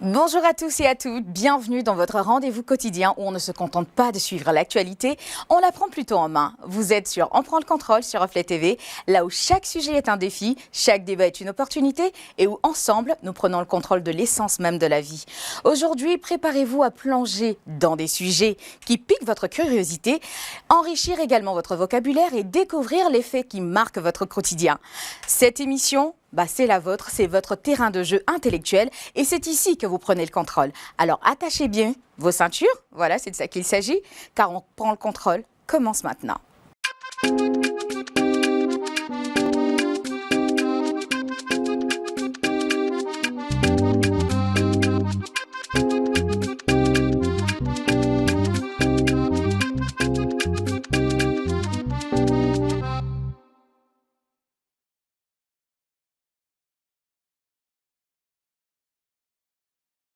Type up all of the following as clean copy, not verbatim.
Bonjour à tous et à toutes, bienvenue dans votre rendez-vous quotidien où on ne se contente pas de suivre l'actualité, on la prend plutôt en main. Vous êtes sur On prend le contrôle sur Reflet TV, là où chaque sujet est un défi, chaque débat est une opportunité et où ensemble nous prenons le contrôle de l'essence même de la vie. Aujourd'hui, préparez-vous à plonger dans des sujets qui piquent votre curiosité, enrichir également votre vocabulaire et découvrir les faits qui marquent votre quotidien. Cette émission, c'est la vôtre, c'est votre terrain de jeu intellectuel et c'est ici que vous prenez le contrôle. Alors attachez bien vos ceintures, voilà, c'est de ça qu'il s'agit, car on prend le contrôle, commence maintenant.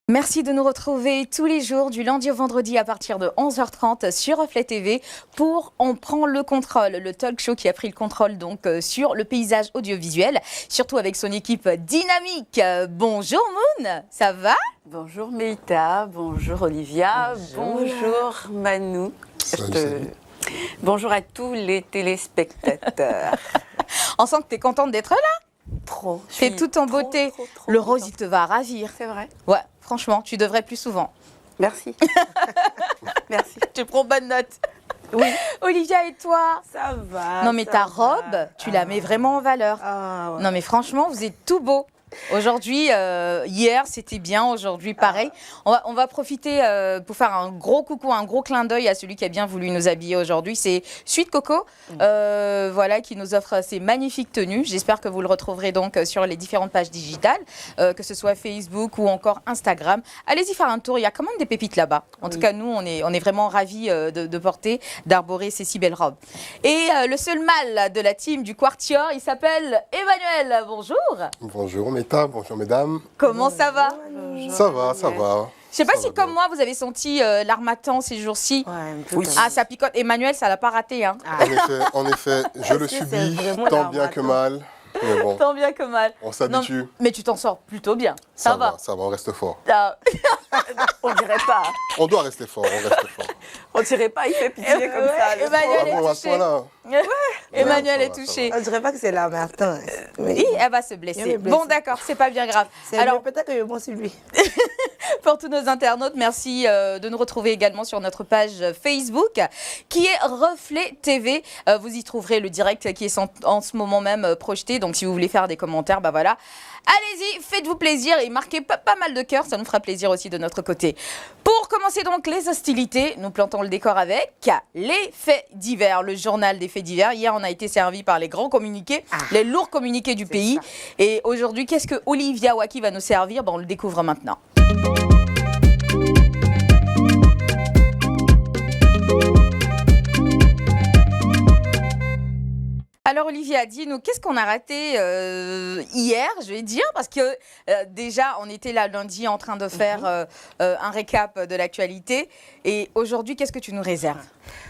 Merci de nous retrouver tous les jours du lundi au vendredi à partir de 11h30 sur Reflet TV pour On prend le contrôle, le talk show qui a pris le contrôle donc sur le paysage audiovisuel, surtout avec son équipe dynamique. Bonjour Moon, ça va? Bonjour Meïta, bonjour Olivia, bonjour Manou. Salut. Bonjour à tous les téléspectateurs. On sent que tu es contente d'être là? Trop. C'est tout en beauté. Trop le rose, il te va ravir. C'est vrai. Ouais, franchement, tu devrais plus souvent. Merci. Merci. Tu prends bonne note. Oui. Olivia, et toi? Ça va. Non, mais ta robe, tu la mets vraiment en valeur. Ah, ouais. Non, mais franchement, vous êtes tout beau. Aujourd'hui, hier, c'était bien. Aujourd'hui, pareil. On va profiter pour faire un gros coucou, un gros clin d'œil à celui qui a bien voulu nous habiller aujourd'hui. C'est Suite Coco, voilà, qui nous offre ces magnifiques tenues. J'espère que vous le retrouverez donc sur les différentes pages digitales, que ce soit Facebook ou encore Instagram. Allez-y faire un tour. Il y a quand même des pépites là-bas. En tout cas, nous, on est vraiment ravis de porter, d'arborer ces si belles robes. Et le seul mâle de la team du Quartier, il s'appelle Emmanuel. Bonjour. Bonjour Meta, bonjour mesdames. Comment ça va? Ça va, ça va. Je sais pas Ça si va comme bien. moi vous avez senti l'armatan ces jours-ci. Ouais, un peu Oui. comme- Ah, ça picote. Emmanuel, ça l'a pas raté, hein. En effet, je le Est-ce que subis, c'est vraiment tant la bien que matin mal. Mais bon, Tant bien que mal. on s'habitue. Mais tu t'en sors plutôt bien. Ça va. Ça va, on reste fort. Ah. On dirait pas. On doit rester fort, on reste fort. On dirait pas, il fait pitié comme ça. ouais, Emmanuel Ah est bon, à ce touché. point-là. Emmanuel ça est va, ça touché. On dirait pas que c'est la Martin. Oui, elle va se Il blesser. est blessé. Bon, d'accord, c'est pas bien grave. Alors Alors, peut-être que je pense sur lui. pour tous nos internautes, merci de nous retrouver également sur notre page Facebook qui est Reflet TV. Vous y trouverez le direct qui est en ce moment même projeté. Donc si vous voulez faire des commentaires, voilà. Allez-y, faites-vous plaisir et marquez pas mal de cœurs, ça nous fera plaisir aussi de notre côté. Pour commencer donc les hostilités, nous plantons le décor avec les faits divers, le journal des faits divers. Hier, on a été servi par les grands communiqués, les lourds communiqués du pays. ça. Et aujourd'hui, qu'est-ce que Olivia Waki va nous servir? On le découvre maintenant. Alors Olivia, dis-nous, qu'est-ce qu'on a raté hier, je vais dire, parce que déjà, on était là lundi en train de faire un récap de l'actualité. Et aujourd'hui, qu'est-ce que tu nous réserves?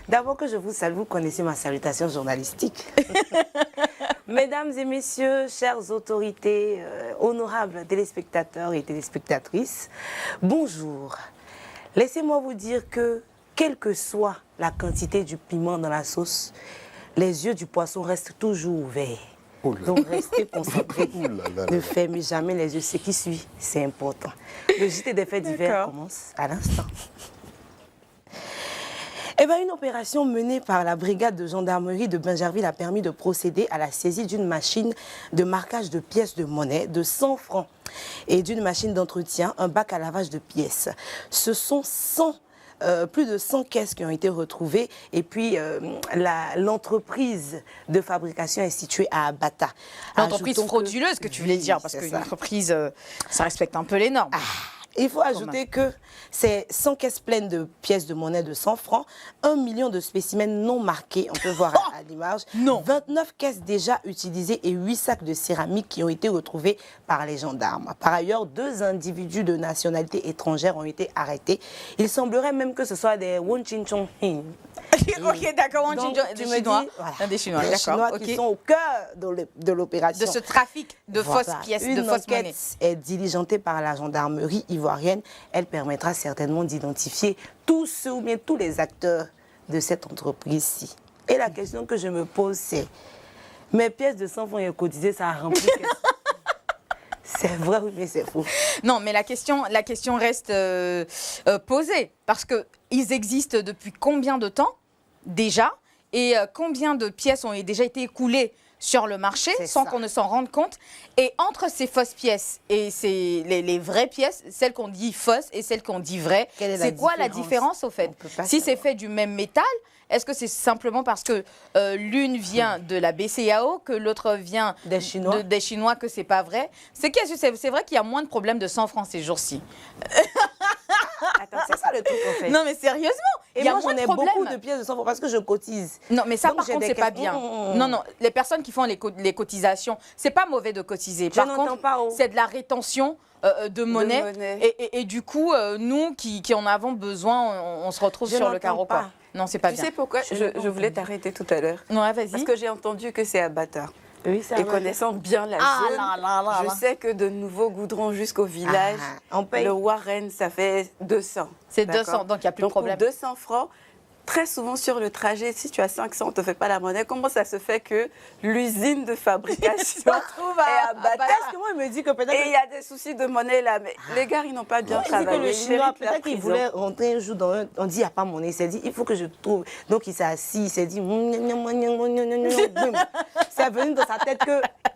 D'abord que je vous salue, vous connaissez ma salutation journalistique. Mesdames et messieurs, chères autorités, honorables téléspectateurs et téléspectatrices, bonjour. Laissez-moi vous dire que, quelle que soit la quantité du piment dans la sauce, les yeux du poisson restent toujours ouverts. Ouh là. Donc restez concentrés. Ouh là là là Ne là. fermez jamais les yeux. Ce qui suit, c'est important. Le JT des faits divers D'accord. commence à l'instant. Une opération menée par la brigade de gendarmerie de Bingerville a permis de procéder à la saisie d'une machine de marquage de pièces de monnaie de 100 francs et d'une machine d'entretien, un bac à lavage de pièces. Ce sont plus de 100 caisses qui ont été retrouvées et puis l'entreprise de fabrication est située à Abata. L'entreprise Ajoutons que- frauduleuse, que tu voulais dire, parce c'est qu'une ça. entreprise, ça respecte un peu les normes. Il faut ajouter que C'est 100 caisses pleines de pièces de monnaie de 100 francs, 1 million de spécimens non marqués, on peut voir à l'image, Non. 29 caisses déjà utilisées et 8 sacs de céramique qui ont été retrouvés par les gendarmes. Par ailleurs, 2 individus de nationalité étrangère ont été arrêtés. Il semblerait même que ce soit des Wonchinchong. Ok, d'accord, Donc, des tu me Chinois. dis, voilà, Des Chinois, les d'accord. Chinois ok. qui sont au cœur de l'opération. De ce trafic de Voilà. fausses pièces, Une de fausses enquête monnaies. est diligentée par la gendarmerie ivoirienne. Elle permettra certainement d'identifier tous ceux ou bien tous les acteurs de cette entreprise-ci. Et la question que je me pose, c'est mes pièces de 100 francs et cotisées, ça a rempli c'est vrai ou bien c'est faux? Non, mais la question reste posée parce que ils existent depuis combien de temps déjà et combien de pièces ont déjà été écoulées sur le marché C'est sans ça. qu'on ne s'en rende compte. Et entre ces fausses pièces et les vraies pièces, celles qu'on dit fausses et celles qu'on dit vraies, Quelle est la c'est quoi la différence? différence au fait? On peut pas Si c'est savoir. fait du même métal, est-ce que c'est simplement parce que l'une vient de la BCAO, que l'autre vient Des Chinois. des Chinois, que c'est pas vrai? C'est vrai qu'il y a moins de problèmes de 100 francs ces jours-ci. Attends, c'est ça le truc en fait. Non, mais sérieusement, Et il y a moi, moins j'en de ai problèmes. beaucoup de pièces de 100 francs parce que je cotise. Non, mais ça, Donc, par j'ai contre, des c'est pas questions. bien. Non, non, les personnes qui font les cotisations, c'est pas mauvais de cotiser. Je Par n'entends contre, pas, oh. c'est de la rétention de monnaie. monnaie. Et du coup, nous qui en avons besoin, on se retrouve Je sur le n'entends carreau. pas. Quoi. Non, c'est pas Tu bien. sais pourquoi je voulais t'arrêter tout à l'heure? Ouais, vas-y. Parce que j'ai entendu que c'est abatteur. Oui, ça Et va. connaissant bien la Ah zone, là là là je là. sais que de nouveaux goudrons jusqu'au village, On paye. le Warren, ça fait 200. C'est D'accord? 200, donc il n'y a plus de Donc, problème. pour 200 francs, très souvent sur le trajet, si tu as 500, on ne te fait pas la monnaie. Comment ça se fait que l'usine de fabrication trouve à est abatteur? Parce que moi, il me dit que peut-être. Et il y a des soucis de monnaie là. Mais les gars, ils n'ont pas bien Il dit que travaillé. le Ils Chinois, méritent la peut-être qu'il prison. voulait rentrer un jour dans un. On dit, il n'y a pas monnaie. Il s'est dit, il faut que je trouve. Donc, il s'est assis, il s'est dit. Boum. C'est venu dans sa tête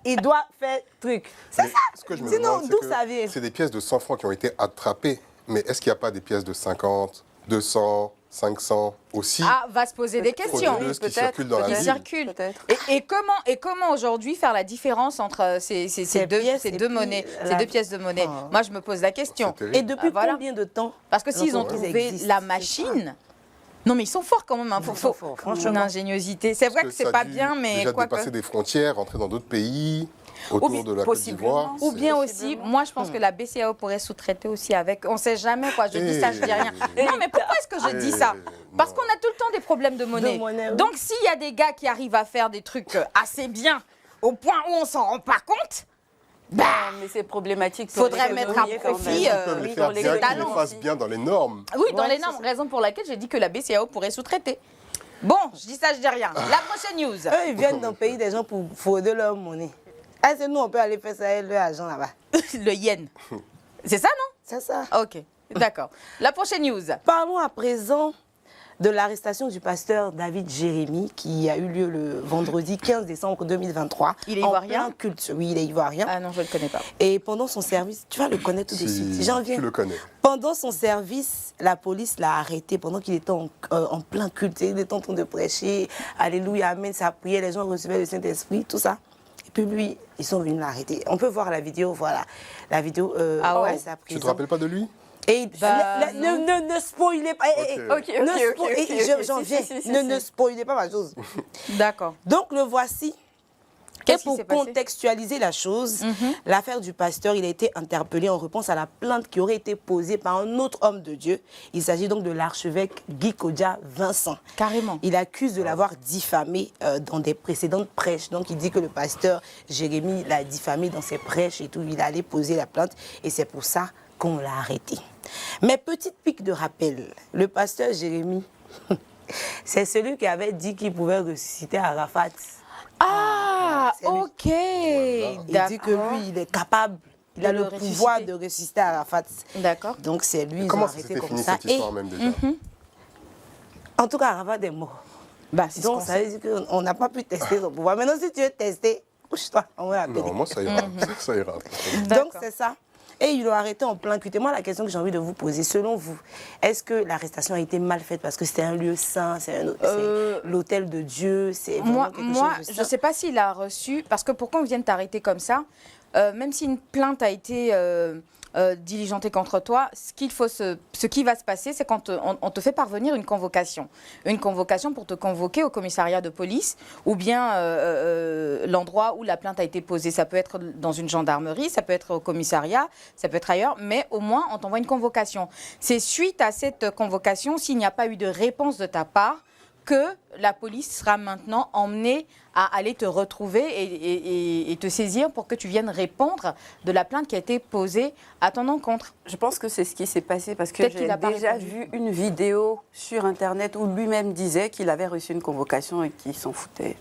qu'il doit faire truc. C'est Mais ça. ce que je me Sinon, demande, c'est d'où que ça vient? c'est des pièces de 100 francs qui ont été attrapées. Mais est-ce qu'il n'y a pas des pièces de 50, 200, 500 aussi Ah, va se poser des questions. frauduleuses qui peut-être, circulent dans la Qui peut-être. ville? circulent. Peut-être. Et comment aujourd'hui faire la différence entre ces pièces et deux puis monnaies, la- ces deux pièces de monnaie? Oh. Moi, je me pose la question. C'est terrible. Et depuis Voilà. combien de temps? Parce que s'ils ont l'entreprise trouvé existe, la c'est machine. Non, mais ils sont forts quand même. Hein. Ils sont forts, franchement. Une ingéniosité. C'est vrai Parce que c'est ça a pas dû bien, mais déjà quoi dépasser que. des frontières, rentrer dans d'autres pays, bien, autour de la Côte d'Ivoire. possiblement. Ou C'est- bien aussi, Possiblement. moi je pense que la BCAO pourrait sous-traiter aussi avec. On sait jamais quoi. Je dis ça, je dis rien. Eh. Non, mais pourquoi est-ce que je dis ça? Parce qu'on a tout le temps des problèmes de monnaie. monnaie, oui. Donc s'il y a des gars qui arrivent à faire des trucs assez bien, au point où on s'en rend pas compte, bah, Mais c'est problématique. pour Faudrait l'économie mettre à quand profit, même. Ils peuvent les oui, faire pour les bien, qu'ils talents les fassent aussi. bien dans les normes. oui, dans Ouais, les c'est normes. ça. Raison pour laquelle j'ai dit que la BCAO pourrait sous-traiter. Bon, je dis ça, je dis rien. La prochaine news. Eux, ils viennent d'un pays des gens pour frauder leur monnaie. Est-ce que nous, on peut aller faire ça avec leur argent là-bas? Le yen. C'est ça, non? C'est ça. Ok, d'accord. La prochaine news. Parlons à présent de l'arrestation du pasteur David Jérémy qui a eu lieu le vendredi 15 décembre 2023. Il est en ivoirien? plein culte. Oui, il est ivoirien. Ah non, je ne le connais pas. Et pendant son service, tu vas le connaître tout de suite. Si J'en viens. tu le connais. Pendant son service, la police l'a arrêté pendant qu'il était en plein culte. Il était en train de prêcher. Alléluia, Amen, ça priait, les gens recevaient le Saint-Esprit, tout ça. Et puis lui, ils sont venus l'arrêter. On peut voir la vidéo, voilà. La vidéo Ah ouais? à sa Tu te prison. rappelles pas de lui? Et Bah, ne spoilez pas. Ok. Ok, Ne ok, spo- ok, et ok, ok. j'en Si, viens. si, si, Ne si. spoilez pas ma chose. D'accord. Donc le voici. Et Qu'est-ce qui pour s'est passé? contextualiser la chose, l'affaire du pasteur, il a été interpellé en réponse à la plainte qui aurait été posée par un autre homme de Dieu. Il s'agit donc de l'archevêque Guy Kodja Vincent. Carrément. Il accuse de l'avoir diffamé dans des précédentes prêches. Donc il dit que le pasteur Jérémy l'a diffamé dans ses prêches et tout. Il allait poser la plainte et c'est pour ça qu'on l'a arrêté. Mais petite pique de rappel, le pasteur Jérémy, c'est celui qui avait dit qu'il pouvait ressusciter Arafat. Ah, c'est lui. ok. Il dit que lui, il est capable, il a De le le pouvoir ressusciter. de ressusciter Arafat. D'accord. Donc c'est lui, ils ont Comment ça arrêté s'était comme fini ça. cette Et histoire même déjà? en tout cas, Arafat est mort. Bah, c'est ce Donc qu'on ça sait. veut dire qu'on n'a pas pu tester son pouvoir. Maintenant, si tu veux tester, couche-toi, on va l'appeler. Non, moi ça ira. Ça ira. Donc D'accord. c'est ça. Et ils l'ont arrêté en plein culte. Et moi, la question que j'ai envie de vous poser, selon vous, est-ce que l'arrestation a été mal faite parce que c'était un lieu saint, c'est l'hôtel de Dieu, c'est vraiment Moi, quelque chose de je saint? ne sais pas s'il a reçu, parce que pour qu'on vienne t'arrêter comme ça, même si une plainte a été diligentée contre toi, ce qui va se passer, c'est quand on te fait parvenir une convocation. Une convocation pour te convoquer au commissariat de police ou bien l'endroit où la plainte a été posée. Ça peut être dans une gendarmerie, ça peut être au commissariat, ça peut être ailleurs, mais au moins on t'envoie une convocation. C'est suite à cette convocation, s'il n'y a pas eu de réponse de ta part, que la police sera maintenant emmenée à aller te retrouver et te saisir pour que tu viennes répondre de la plainte qui a été posée à ton encontre. Je pense que c'est ce qui s'est passé parce que Peut-être qu'il j'ai a pas déjà répondu. vu une vidéo sur Internet où lui-même disait qu'il avait reçu une convocation et qu'il s'en foutait.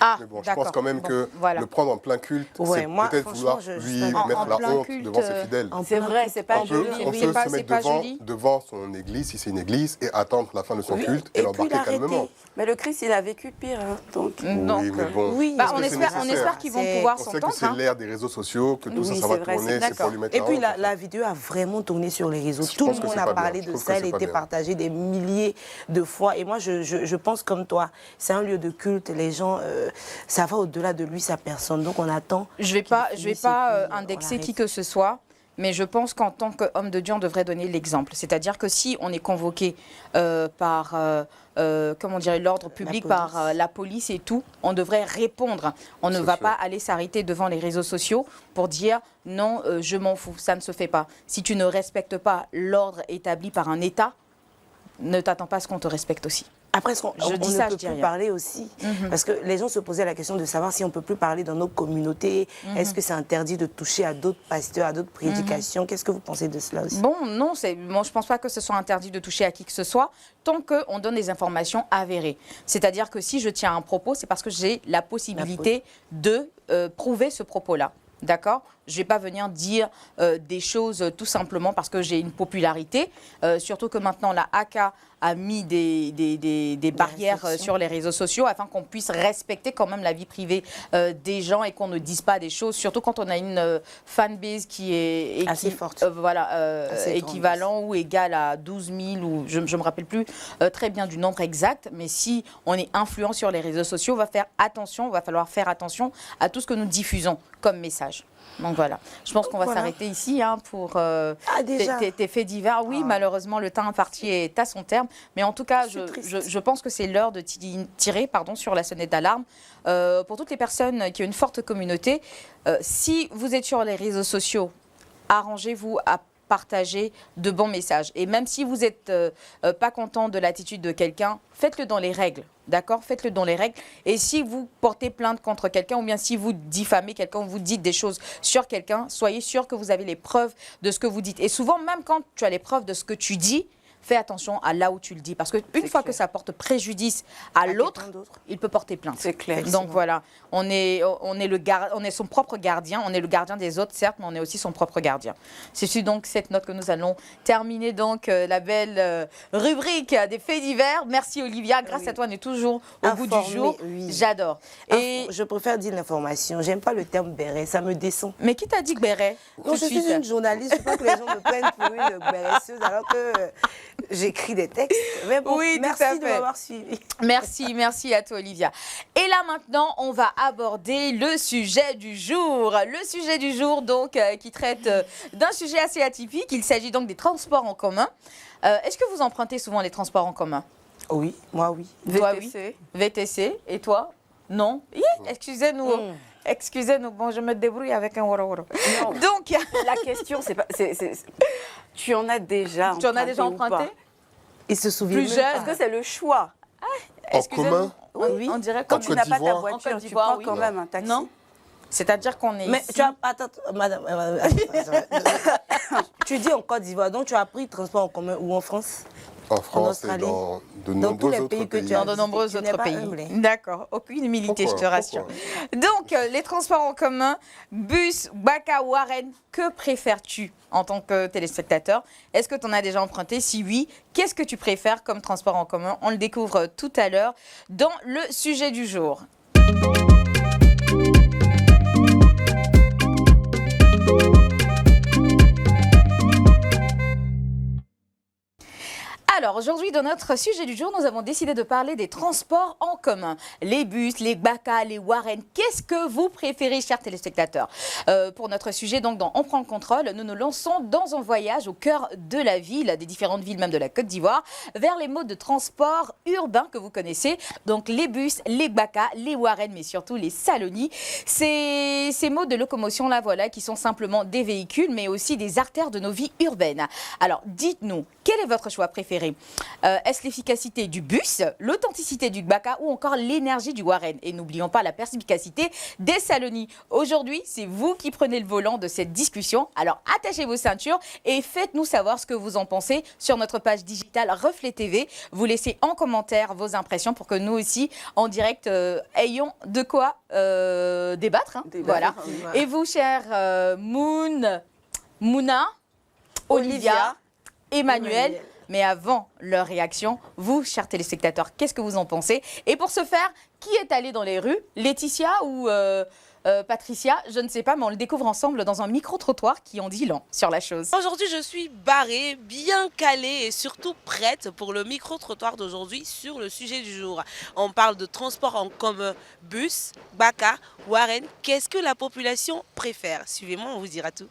Ah, Mais bon, je d'accord. pense quand même Bon, que voilà. le prendre en plein culte, Ouais, c'est moi, peut-être franchement, vouloir je lui suis mettre en la plein honte culte, devant ses fidèles. En C'est plein vrai, culte. c'est pas On joli. peut, joli. on Oui, peut c'est pas- se c'est mettre pas devant, joli. devant son église, si c'est une église, et attendre la fin de son Oui, culte et et puis l'embarquer l'arrêter. calmement. Mais le Christ, il a vécu pire. Donc, Donc, Oui, mais bon. oui, bah, est-ce on, que c'est espère, on nécessaire espère qu'ils vont C'est- pouvoir On sait que s'entendre. c'est hein. l'ère des réseaux sociaux, que tout ça, Oui, ça va c'est vrai, tourner, c'est c'est pour lui mettre Et la puis honte. la vidéo a vraiment tourné sur les réseaux. Je Tout le pense que monde c'est a pas bien. parlé Je de trouve ça, que elle a c'est pas été bien. partagée des milliers de fois. Et moi, je pense comme toi, c'est un lieu de culte. Les gens, ça va au-delà de lui, sa personne. Donc on attend. Je vais qu'il pas finisse et puis, on indexer qui l'arrête. que ce soit, mais je pense qu'en tant qu'homme de Dieu, on devrait donner l'exemple. C'est-à-dire que si on est convoqué par comment dire, l'ordre public, par police. la police et tout, on devrait répondre. On ne C'est va sûr. pas aller s'arrêter devant les réseaux sociaux pour dire non, je m'en fous, ça ne se fait pas. Si tu ne respectes pas l'ordre établi par un État, ne t'attends pas à ce qu'on te respecte aussi. Après, on Je dis ne ça, peut je dis plus rien. parler aussi. Parce que les gens se posaient la question de savoir si on ne peut plus parler dans nos communautés. Est-ce que c'est interdit de toucher à d'autres pasteurs, à d'autres prédications? Qu'est-ce que vous pensez de cela aussi? Bon, non, je ne pense pas que ce soit interdit de toucher à qui que ce soit, tant qu'on donne des informations avérées. C'est-à-dire que si je tiens un propos, c'est parce que j'ai la possibilité de prouver ce propos-là. D'accord? Je ne vais pas venir dire des choses tout simplement parce que j'ai une popularité. Surtout que maintenant, la AK a mis des barrières restrictions. sur les réseaux sociaux afin qu'on puisse respecter quand même la vie privée des gens et qu'on ne dise pas des choses. Surtout quand on a une fanbase qui est Assez forte. Assez Assez équivalent ou égal à 12 000 ou je ne me rappelle plus très bien du nombre exact. Mais si on est influent sur les réseaux sociaux, on va falloir faire attention à tout ce que nous diffusons comme message. Donc voilà, je pense qu'on va Voilà. s'arrêter ici pour déjà. tes faits divers. Oui, malheureusement, le temps imparti est à son terme. Mais en tout cas, Je suis triste. je pense que c'est l'heure de tirer sur la sonnette d'alarme. Pour toutes les personnes qui ont une forte communauté, si vous êtes sur les réseaux sociaux, arrangez-vous à partager de bons messages. Et même si vous n'êtes pas content de l'attitude de quelqu'un, faites-le dans les règles. D'accord? Faites-le dans les règles. Et si vous portez plainte contre quelqu'un ou bien si vous diffamez quelqu'un ou vous dites des choses sur quelqu'un, soyez sûr que vous avez les preuves de ce que vous dites. Et souvent, même quand tu as les preuves de ce que tu dis, fais attention à là où tu le dis. Parce qu'une fois clair. que ça porte préjudice à l'autre, quelqu'un d'autre. il peut porter plainte. c'est clair. Donc voilà, on est son propre gardien, on est le gardien des autres certes, mais on est aussi son propre gardien. C'est donc cette note que nous allons terminer donc la belle rubrique des faits divers. Merci Olivia, grâce à toi on est toujours au goût du Informée, jour. oui. J'adore. Et Je préfère dire l'information. J'aime pas le terme béret, ça me descend. mais qui t'a dit que Béret Non, je suis une journaliste, je ne veux pas que les gens me prennent pour une béresseuse alors que j'écris des textes. Mais bon, Oui, tout à merci de fait. m'avoir suivi. Merci à toi Olivia. Et là maintenant, on va aborder le sujet du jour. Le sujet du jour donc qui traite d'un sujet assez atypique. Il s'agit donc des transports en commun. Est-ce que vous empruntez souvent les transports en commun? Oui, moi oui. Toi, VTC. VTC. Et toi? Non? Excusez-nous. Excusez-nous. Bon, je me débrouille avec un woro woro. Non. Donc, La question, c'est pas. Tu en as déjà tu en as déjà ou pas? emprunté? Il se souvient Plus même jeune. pas. Est-ce que c'est le choix? En Excusez-nous. commun? Oui, on dirait Quand comme tu n'as pas ta d'Ivoire. En voiture, Côte tu d'Ivoire, prends oui. quand même un taxi. Non? C'est-à-dire qu'on est Mais ici. tu as. Attends, madame. Tu dis en Côte d'Ivoire, donc tu as pris le transport en commun ou en France? En France et Australie. dans de Dans tous nombreux les autres pays que tu pays. as Dans de nombreux Tu n'es autres pas pays. humble. D'accord, aucune humilité, Pourquoi? je te rassure. Donc, les transports en commun, bus, Baka, Warren, que préfères-tu en tant que téléspectateur? Est-ce que tu en as déjà emprunté? Si oui, qu'est-ce que tu préfères comme transport en commun? On le découvre tout à l'heure dans le sujet du jour. Alors aujourd'hui, dans notre sujet du jour, nous avons décidé de parler des transports en commun. Les bus, les BACA, les Warren. Qu'est-ce que vous préférez, chers téléspectateurs? Pour notre sujet, donc, dans On prend le contrôle, nous nous lançons dans un voyage au cœur de la ville, des différentes villes même de la Côte d'Ivoire, vers les modes de transport urbains que vous connaissez. Donc les bus, les BACA, les Warren, mais surtout les Saloni. Ces modes de locomotion là, voilà, qui sont simplement des véhicules, mais aussi des artères de nos vies urbaines. Alors, dites-nous, quel est votre choix préféré? Est-ce l'efficacité du bus, l'authenticité du BACA ou encore l'énergie du Warren? Et n'oublions pas la perspicacité des Saloni. Aujourd'hui, c'est vous qui prenez le volant de cette discussion. Alors, attachez vos ceintures et faites-nous savoir ce que vous en pensez sur notre page digitale Reflet TV. Vous laissez en commentaire vos impressions pour que nous aussi, en direct, ayons de quoi débattre. Hein. Voilà. Et vous, chers Mouna, Olivia, Emmanuel. Mais avant leur réaction, vous, chers téléspectateurs, qu'est-ce que vous en pensez? Et pour ce faire, qui est allé dans les rues? Laetitia ou Patricia? Je ne sais pas, mais on le découvre ensemble dans un micro-trottoir qui en dit long sur la chose. Aujourd'hui, je suis barrée, bien calée et surtout prête pour le micro-trottoir d'aujourd'hui sur le sujet du jour. On parle de transport en commun, bus, BACA, Warren. Qu'est-ce que la population préfère? Suivez-moi, on vous dira tout.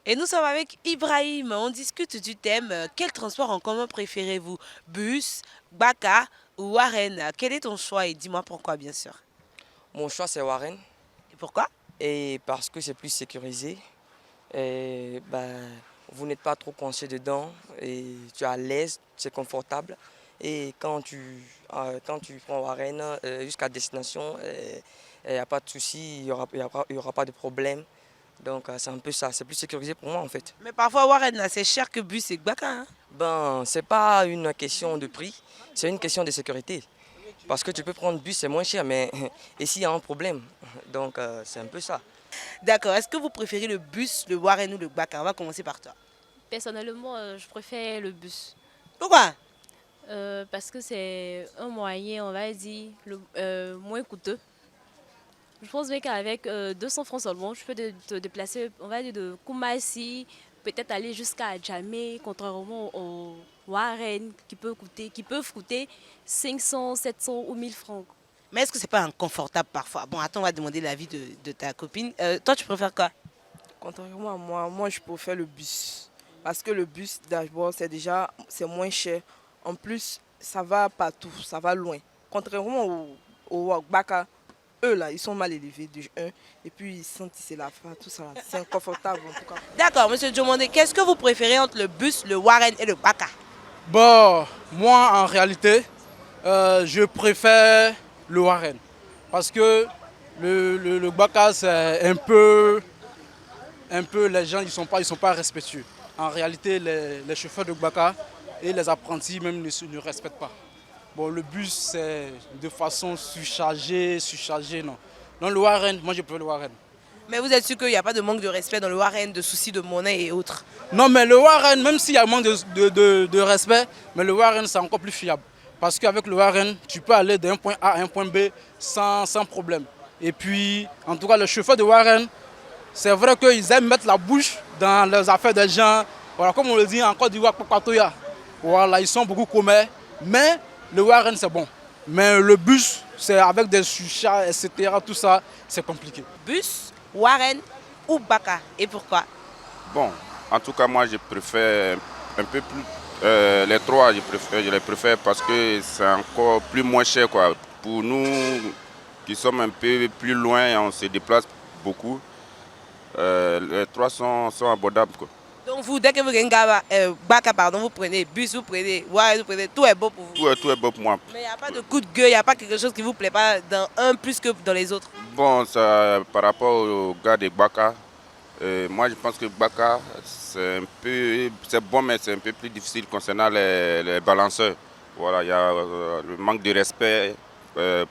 Et nous sommes avec Ibrahim, on discute du thème « Quel transport en commun préférez-vous? Bus, BACA ou Warren ?» Quel est ton choix et dis-moi pourquoi, bien sûr. Mon choix, c'est Warren. Et pourquoi? Et parce que c'est plus sécurisé. Et, vous n'êtes pas trop coincé dedans. Et tu es à l'aise, c'est confortable. Et quand tu prends Warren jusqu'à destination, il n'y a pas de souci, il n'y aura pas de problème. Donc c'est un peu ça, c'est plus sécurisé pour moi en fait. Mais parfois Warren, c'est cher que bus et BACA. Hein? C'est pas une question de prix, c'est une question de sécurité. Parce que tu peux prendre bus, c'est moins cher, mais ici il y a un problème. Donc c'est un peu ça. D'accord, est-ce que vous préférez le bus, le Warren ou le BACA? On va commencer par toi. Personnellement, je préfère le bus. Pourquoi? Parce que c'est un moyen, on va dire, moins coûteux. Je pense bien qu'avec 200 francs seulement, je peux te déplacer, on va dire, de Koumassi, peut-être aller jusqu'à Djamé, contrairement au Warren qui peuvent coûter 500, 700 ou 1000 francs. Mais est-ce que c'est pas inconfortable parfois? Bon, attends, on va demander l'avis de ta copine. Toi, tu préfères quoi? Contrairement à moi, je préfère le bus. Parce que le bus, d'abord, c'est moins cher. En plus, ça va partout, ça va loin. Contrairement au BACA, eux là, ils sont mal élevés de 1 et puis ils sentent c'est la faim, tout ça. C'est inconfortable en tout cas. D'accord, monsieur Diomandé, qu'est-ce que vous préférez entre le bus, le Warren et le BACA? Bon, moi en réalité, je préfère le Warren. Parce que le BACA, c'est un peu les gens, ils sont pas respectueux. En réalité, les chauffeurs de BACA et les apprentis même ne respectent pas. Bon, le bus, c'est de façon surchargée, non. Dans le Warren, moi je préfère le Warren. Mais vous êtes sûr qu'il n'y a pas de manque de respect dans le Warren, de soucis de monnaie et autres? Non, mais le Warren, même s'il y a un manque de respect, mais le Warren, c'est encore plus fiable. Parce qu'avec le Warren, tu peux aller d'un point A à un point B sans problème. Et puis, en tout cas, les chauffeurs de Warren, c'est vrai qu'ils aiment mettre la bouche dans les affaires des gens. Voilà, comme on le dit en Côte d'Ivoire, voilà, ils sont beaucoup communs, mais le Warren, c'est bon. Mais le bus, c'est avec des surcharges, etc. Tout ça, c'est compliqué. Bus, Warren ou BACA? Et pourquoi? Bon, en tout cas, moi, je préfère un peu plus... les trois, je les préfère parce que c'est encore moins cher, quoi. Pour nous, qui sommes un peu plus loin et on se déplace beaucoup, les trois sont abordables, quoi. Donc vous, dès que vous gagnez BACA, vous prenez bus, vous prenez Warren, vous prenez, tout est beau pour vous. Tout est beau pour moi. Mais il n'y a pas de coup de gueule, il n'y a pas quelque chose qui ne vous plaît pas dans un plus que dans les autres? Bon, ça, par rapport aux gars de BACA, moi je pense que BACA, c'est bon, mais c'est un peu plus difficile concernant les balanceurs. Voilà, il y a le manque de respect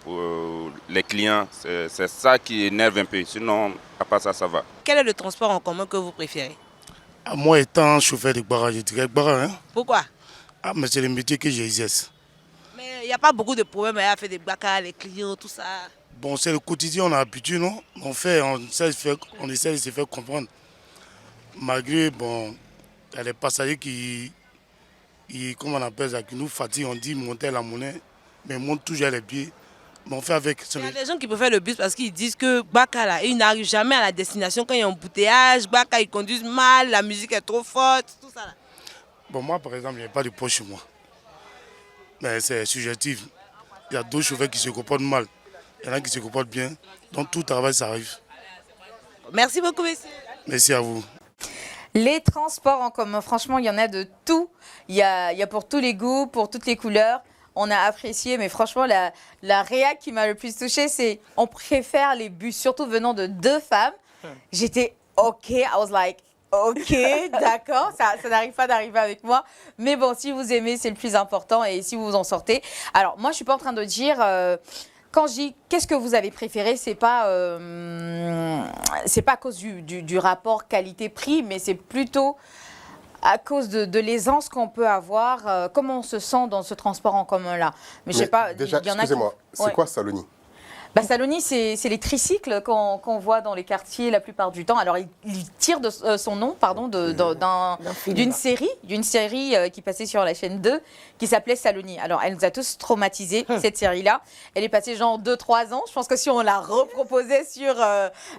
pour les clients. C'est ça qui énerve un peu. Sinon, à part ça, ça va. Quel est le transport en commun que vous préférez? Moi, étant chauffeur de Gbara, je dirais Gbara. Hein? Pourquoi? Mais c'est le métier que j'exerce. Mais il n'y a pas beaucoup de problèmes à faire des BACA, les clients, tout ça. Bon, c'est le quotidien, on a l'habitude, non? On essaie de se faire comprendre. Malgré, bon, il y a des passagers qui comment on appelle ça, qui nous fatigue, on dit monter la monnaie, mais on monte toujours les pieds. Mais on fait avec. Il y a des gens qui préfèrent le bus parce qu'ils disent que Baka, là, ils n'arrivent jamais à la destination quand il y a un embouteillage. Baka, ils conduisent mal, la musique est trop forte, tout ça. Là. Bon, moi, par exemple, il n'y a pas de poche chez moi. Mais c'est subjectif. Il y a d'autres chauffeurs qui se comportent mal. Il y en a qui se comportent bien. Donc tout travail, ça arrive. Merci beaucoup, messieurs. Merci à vous. Les transports en commun, franchement, il y en a de tout. Il y a pour tous les goûts, pour toutes les couleurs. On a apprécié, mais franchement, la réac qui m'a le plus touchée, c'est on préfère les bus, surtout venant de 2 femmes. J'étais OK, I was like, OK, d'accord, ça n'arrive pas d'arriver avec moi. Mais bon, si vous aimez, c'est le plus important et si vous vous en sortez. Alors, moi, je ne suis pas en train de dire... quand je dis qu'est-ce que vous avez préféré, c'est pas à cause du rapport qualité-prix, mais c'est plutôt à cause de l'aisance qu'on peut avoir, comment on se sent dans ce transport en commun-là. Mais je sais pas, déjà, y en a excusez-moi, c'est Ouais. quoi Saloni? Saloni, c'est les tricycles qu'on voit dans les quartiers la plupart du temps. Alors, il tire de, son nom d'une série qui passait sur la chaîne 2 qui s'appelait Saloni. Alors, elle nous a tous traumatisés, cette série-là. Elle est passée genre 2-3 ans. Je pense que si on la reproposait sur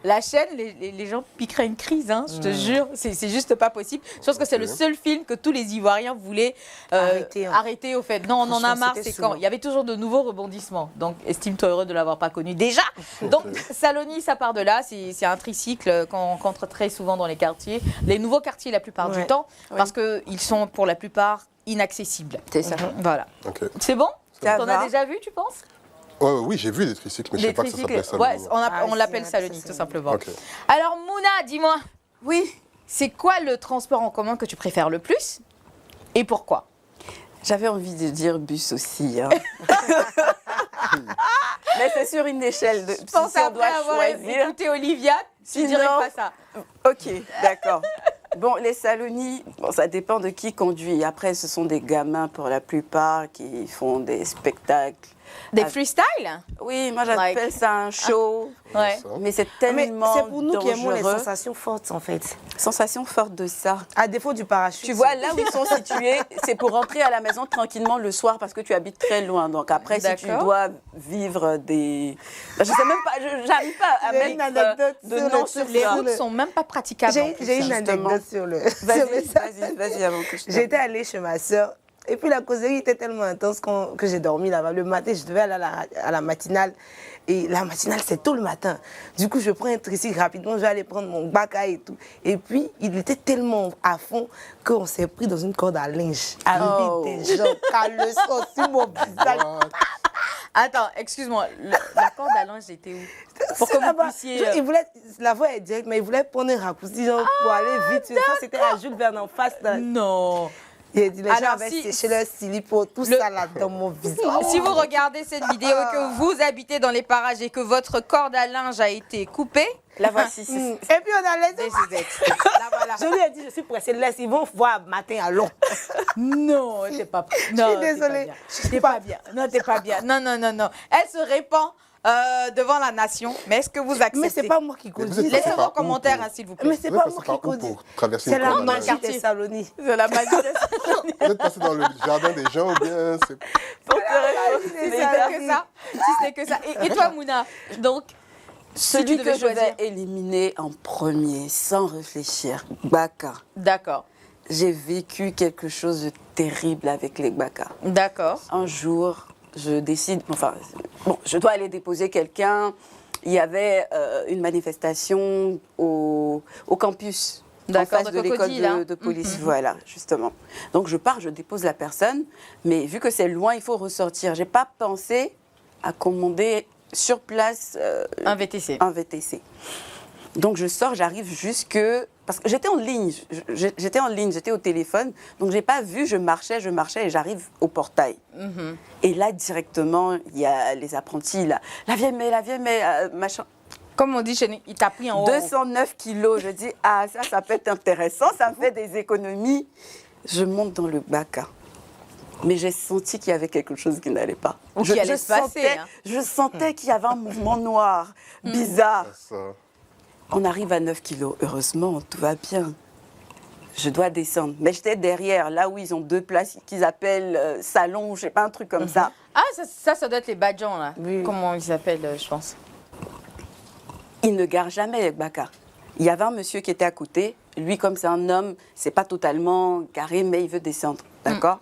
la chaîne, les gens piqueraient une crise, hein, je te jure. C'est juste pas possible. Je pense que c'est le seul film que tous les Ivoiriens voulaient arrêter au fait. Non, on en a marre, c'est quand il y avait toujours de nouveaux rebondissements. Donc, estime-toi heureux de l'avoir pas connu déjà. Donc, Saloni, ça part de là. C'est un tricycle qu'on rencontre très souvent dans les quartiers. Les nouveaux quartiers, la plupart du temps, parce qu'ils sont pour la plupart inaccessibles. C'est ça. Voilà. Okay. C'est bon? Ça T'en va. as déjà vu, tu penses? Oui, j'ai vu des tricycles, mais je ne sais pas que ça s'appelait Saloni. Ouais, on l'appelle Saloni, tout simplement. Ok. Alors, Mouna, dis-moi, Oui, c'est quoi le transport en commun que tu préfères le plus et pourquoi? j'avais envie de dire bus aussi. Hein. Mais c'est sur une échelle de. Je pense si on après doit avoir choisir. écouté Olivia, tu Sinon- dirais pas ça. Ok, d'accord. Bon, les Saloni, bon, ça dépend de qui conduit. Après, ce sont des gamins pour la plupart qui font des spectacles. Des Ah, freestyles? Oui, moi j'appelle ça un show. Ouais. Mais c'est Mais tellement c'est pour nous qui aimons les dangereux. sensations fortes, en fait. Sensation forte de ça. À défaut du parachute. Tu vois, là où ils sont situés, c'est pour rentrer à la maison tranquillement le soir parce que tu habites très loin. Donc après, si tu D'accord. dois vivre des... Je sais même pas, j'arrive pas à J'ai une mettre anecdote de sur nom le- sur Les ça. routes sont même pas praticables. en plus, J'ai une hein. anecdote sur le. Vas-y, sur ça. vas-y avant que je te... J'étais allée chez ma soeur. Et puis la causerie était tellement intense que j'ai dormi là-bas. Le matin, je devais aller à la matinale. Et la matinale, c'est tôt le matin. Du coup, je prends un tricycle rapidement, je vais aller prendre mon baka et tout. Et puis, il était tellement à fond qu'on s'est pris dans une corde à linge. Avec des gens caleçons sur mon visage. Attends, excuse-moi, la corde à linge était où? Pour que vous là-bas. puissiez... Il voulait, la voie est directe, mais il voulait prendre un raccourci genre, pour aller vite. Ça, c'était à Jules Verne en face. Non. Il a dit, les gens Alors, avaient si- séché leur silipo, tout ça là dans mon visage. Si vous regardez cette vidéo et que vous habitez dans les parages et que votre corde à linge a été coupée, La voici. Et puis on a laissé. là, voilà. Je lui ai dit, je suis pressée, laisse, ils vont voir matin à long. Non, t'es pas non, Je suis désolée. T'es pas bien. Non, t'es pas bien. Non, non, non, non. Elle se répand devant la nation. Mais est-ce que vous acceptez? Mais c'est pas moi qui Mais conduis. vous êtes Laissez passé vos par où commentaires, pour- hein, s'il vous plaît. Mais c'est Vous pas êtes moi passé qui par où conduis. pour traverser C'est une la corde à magie linge? des Salonies. C'est la magie Vous êtes passé dans le jardin des gens ou bien c'est... Si c'est que ça. Si c'est que ça. Et toi, Mouna, donc, si Celui tu devais que je vais choisir. éliminer en premier, sans réfléchir, Baka. D'accord. J'ai vécu quelque chose de terrible avec les Baka. D'accord. Un jour, je décide, enfin, bon, je dois aller déposer quelqu'un. Il y avait une manifestation au campus. En D'accord, face de de l'école Cocody, là. de police, voilà, justement. Donc je pars, je dépose la personne, mais vu que c'est loin, il faut ressortir. J'ai pas pensé à commander sur place Un VTC. un VTC. Donc je sors, j'arrive jusque... Parce que j'étais en ligne, j'étais au téléphone, donc j'ai pas vu, je marchais et j'arrive au portail. Et là, directement, il y a les apprentis, là, la vieille mais, machin. Comme on dit chez nous, il t'a pris en haut. 209 kilos, je dis, ah, ça peut être intéressant, ça me fait des économies. Je monte dans le Baka. Mais j'ai senti qu'il y avait quelque chose qui n'allait pas. Ou qui allait se passer, hein. Je sentais qu'il y avait un mouvement noir, bizarre. Ça. On arrive à 9 kilos. Heureusement, tout va bien. Je dois descendre. Mais j'étais derrière, là où ils ont 2 places qu'ils appellent salon, je sais pas, un truc comme ça. Ah, ça doit être les badjans, là. Oui. Comment ils s'appellent, je pense. Il ne gare jamais avec Baka. Il y avait un monsieur qui était à côté. Lui, comme c'est un homme, c'est pas totalement garé, mais il veut descendre. D'accord?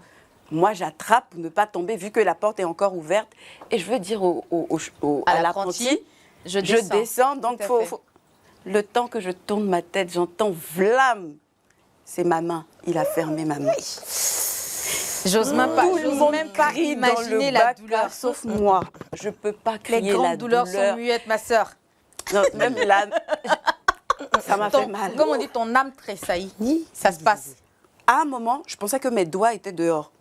Moi, j'attrape pour ne pas tomber, vu que la porte est encore ouverte. Et je veux dire à l'apprenti, je descends. Donc, le temps que je tourne ma tête, j'entends vlam. C'est ma main. Il a fermé ma main. J'ose même pas, Tout le monde crie dans imaginer le la Baka, douleur. sauf moi. Je peux pas crier Les grandes douleurs sont muettes, ma sœur. Non, même là, ça m'a fait mal. Comme on dit, ton âme tressaillit. Ça se passe. À un moment, je pensais que mes doigts étaient dehors.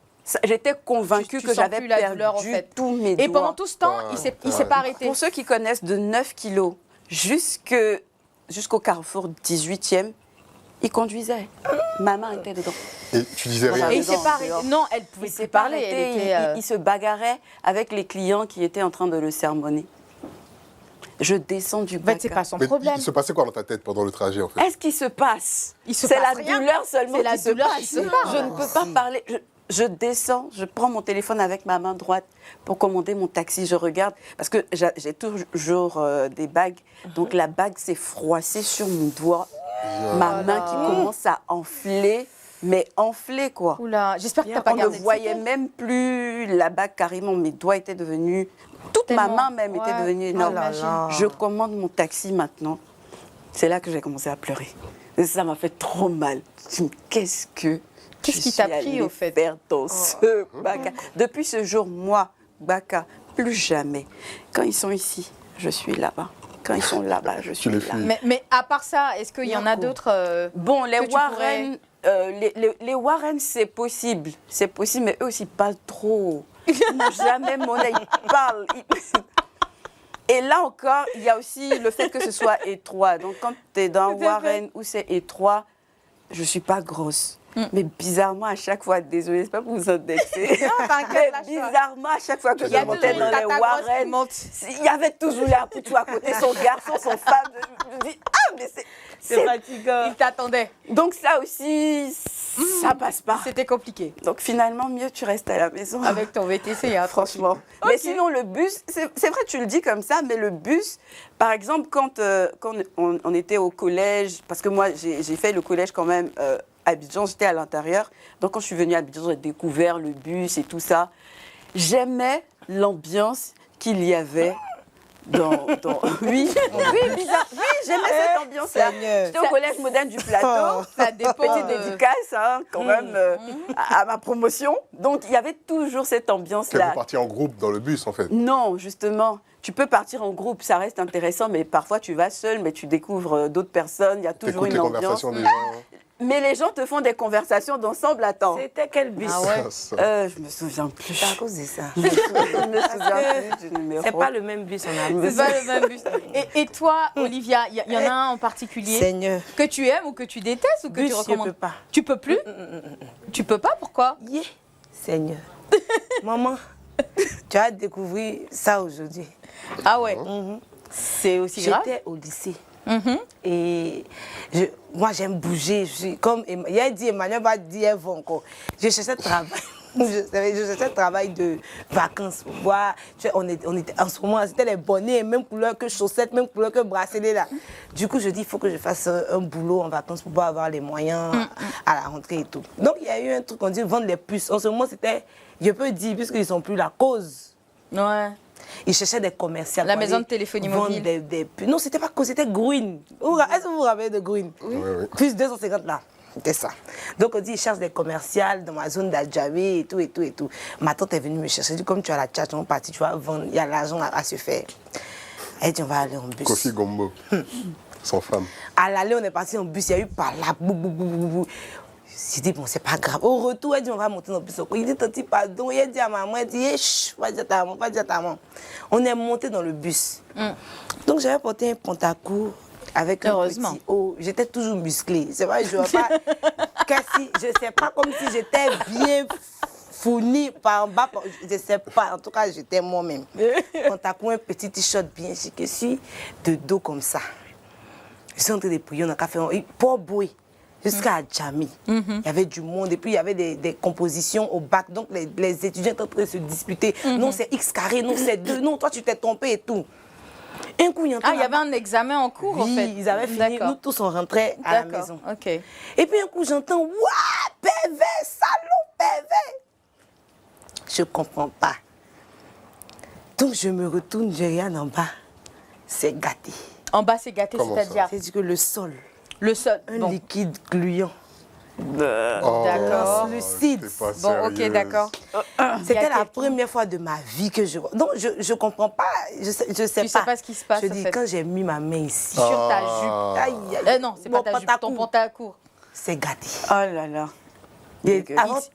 J'étais convaincue Tu que sens j'avais plus la perdu douleur, en fait. tous mes doigts. Et pendant tout ce temps, il s'est pas arrêté. Pour ceux qui connaissent, de 9 kilos jusqu'au carrefour 18e, il conduisait. Ma main était dedans. Et tu disais rien. Et il s'est pas arrêté. Non, elle pouvait plus parler. Il se bagarrait avec les clients qui étaient en train de le sermonner. Je descends du Baka. C'est pas son Mais problème. il se passait quoi dans ta tête pendant le trajet, en fait? Est-ce qu'il se passe? C'est la douleur seulement qui se passe. qui se passe. Je ne peux pas parler. Je descends, je prends mon téléphone avec ma main droite pour commander mon taxi. Je regarde, parce que j'ai toujours des bagues. Donc la bague s'est froissée sur mon doigt. Ma main qui commence à enfler. Mais enflé, quoi. Oula, j'espère que tu n'as pas On ne gardé voyait même plus la bague carrément. Mes doigts étaient devenus... Toute ma main même était devenue énorme. Je commande mon taxi maintenant. C'est là que j'ai commencé à pleurer. Et ça m'a fait trop mal. Je me dis, qu'est-ce qui t'a pris, au fait? Faire dans ce Baka. Depuis ce jour, moi, Baka, plus jamais. Quand ils sont ici, je suis là-bas. Quand ils sont là-bas, je suis là. Mais à part ça, est-ce qu'il y en a d'autres Bon, les Warren... les Warren, c'est possible, mais eux aussi parlent trop. Ils n'ont jamais monnaie, ils parlent. Et là encore, il y a aussi le fait que ce soit étroit. Donc quand tu es dans Warren où c'est étroit, je ne suis pas grosse. Mais bizarrement, à chaque fois, désolée, c'est pas pour vous indexer. Mais bizarrement, à chaque fois que je montais dans les Warren, il y avait toujours la poutou à côté, son garçon, son femme. Je me dis, ah, mais c'est fatigant. Il t'attendait. Donc ça aussi, ça passe pas. C'était compliqué. Donc finalement, mieux tu restes à la maison. Avec ton VTC, hein, franchement. Okay. Mais sinon, le bus, c'est vrai, tu le dis comme ça, mais le bus, par exemple, quand on était au collège, parce que moi, j'ai fait le collège quand même... Abidjan, j'étais à l'intérieur. Donc, quand je suis venue à Abidjan, j'ai découvert le bus et tout ça. J'aimais l'ambiance qu'il y avait dans... Oui, bizarre. Oui, j'aimais cette ambiance-là. J'étais au collège moderne du plateau. Ça dépend. Petite dédicace, hein, quand même, à ma promotion. Donc, il y avait toujours cette ambiance-là. Tu es partie en groupe dans le bus, en fait? Non, justement. Tu peux partir en groupe, ça reste intéressant, mais parfois, tu vas seul, mais tu découvres d'autres personnes. Il y a toujours une ambiance. Conversations des gens. Mais les gens te font des conversations d'ensemble, attends. C'était quel bus? Ah ouais. Je me souviens plus. C'est à cause de ça. Je me souviens plus du numéro. C'est pas le même bus, on a. C'est pas le même bus. Et toi, Olivia, il y en a un en particulier Seigneur. Que tu aimes ou que tu détestes ou que bus, tu recommandes? Je peux pas. Tu peux plus? Tu peux pas? Pourquoi? Seigneur. Maman, tu as découvert ça aujourd'hui. Ah ouais. C'est aussi grave. J'étais au lycée. Et moi, j'aime bouger. Je suis comme il a dit, Emmanuel va dire encore. Je cherchais travail. Je cherchais travail de vacances. Voilà. On était, en ce moment, c'était les bonnets, même couleur que chaussettes, même couleur que bracelet là. Du coup, je dis, il faut que je fasse un boulot en vacances pour pouvoir avoir les moyens à la rentrée et tout. Donc, il y a eu un truc, on dit vendre les puces. En ce moment, c'était, je peux dire, puisqu'ils ne sont plus la cause. Ouais. Ils cherchaient des commerciales. La maison de téléphonie mobile. Non, c'était pas cause, c'était Green. Est-ce que vous vous rappelez de Green? Oui. Plus 250 là. C'était ça. Donc on dit, ils cherchent des commerciales dans ma zone d'Adjamé et tout, et tout, et tout. Ma tante est venue me chercher. Elle dit, comme tu as la tchatch, on est parti, tu vas vendre, il y a l'argent à se faire. Elle dit, on va aller en bus. Kofi Gombo, son femme. À l'aller, on est parti en bus, il y a eu par là, bou. J'ai dit, bon, c'est pas grave. Au retour, elle dit, on va monter dans le bus. Il dit, Tati, pardon. Il dit à maman, elle dit, chut, va dire à ta maman. On est monté dans le bus. Donc, j'avais porté un pantacourt avec un petit haut. J'étais toujours musclée. C'est vrai, je ne sais pas, comme si j'étais bien fournie par en bas. Je ne sais pas. En tout cas, j'étais moi-même. Pantacourt, un petit t-shirt bien chic. Je suis de dos comme ça. Je suis en train de prier, on a café. Pour bruit. jusqu'à Djamé. Il y avait du monde et puis il y avait des compositions au bac. Donc les étudiants étaient en train de se disputer. Non, c'est X carré, non, c'est 2. Non, toi, tu t'es trompé et tout. Un coup, il y avait un examen en cours, en fait. Ils avaient fini. Nous tous, on rentrait à la maison. Ok. Et puis un coup, j'entends, ouah, PV, salaud, PV. Je ne comprends pas. Donc, je me retourne, je regarde en bas. C'est gâté. En bas, c'est gâté, c'est-à-dire? C'est-à-dire que le sol. Le sol. Un liquide gluant. D'accord. Lucide. Bon, ok, d'accord. C'était la première fois de ma vie que je vois. Donc, je ne comprends pas. Je sais Tu sais pas ce qui se passe. Je dis, quand j'ai mis ma main ici. Sur ta jupe. Aïe, aïe. Non, c'est pas ta jupe, ton pantalon. C'est gâté. Oh là là.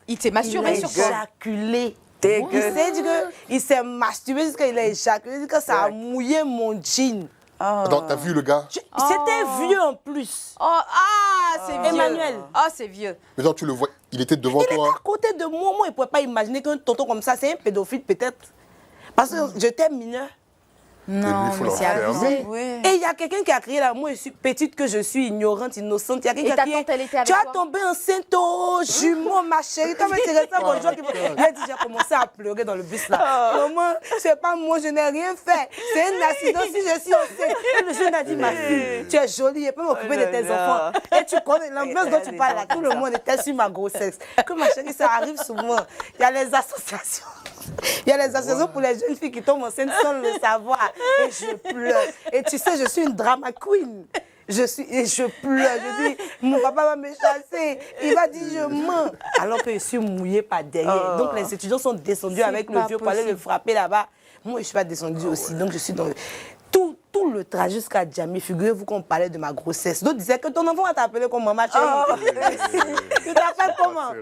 Il s'est masturbé sur toi. Éjaculé. Il s'est masturbé jusqu'à il a éjaculé, jusqu'à ça a mouillé mon jean. Donc, t'as vu le gars? C'était vieux en plus. C'est vieux. Emmanuel. C'est vieux. Mais genre, tu le vois, il était devant toi. Il était à côté de moi. Moi, il ne pouvait pas imaginer qu'un tonton comme ça, c'est un pédophile peut-être. Parce que j'étais mineure. Non, mais c'est abusé. Et il y a quelqu'un qui a crié là, moi je suis petite, que je suis ignorante, innocente. Il y a quelqu'un qui a crié, elle était avec tu as toi? tombé enceinte, oh, jumeau, ma chérie. Toi, tu restes à mon joie. J'ai commencé à pleurer dans le bus là. Maman, c'est pas moi, je n'ai rien fait. C'est un accident si je suis enceinte. Et le jeune a dit, ma fille, tu es jolie, je peux m'occuper de tes enfants. Et tu connais l'ambiance dont tu parles là, tout le monde était sur ma grossesse. Que ma chérie, ça arrive souvent. Il y a les associations. Il y a les associations pour les jeunes filles qui tombent enceintes sans le savoir. Et je pleure. Et tu sais, je suis une drama queen. Et je pleure. Je dis, mon papa va me chasser. Il va dire, je mens. Alors que je suis mouillée par derrière. Donc les étudiants sont descendus avec le vieux pour aller le frapper là-bas. Moi, je ne suis pas descendue aussi. Donc je suis dans tout le trajet jusqu'à Djamé. Figurez-vous qu'on parlait de ma grossesse. D'autres disaient que ton enfant va t'appeler comme maman chérie. Tu t'appelles comment?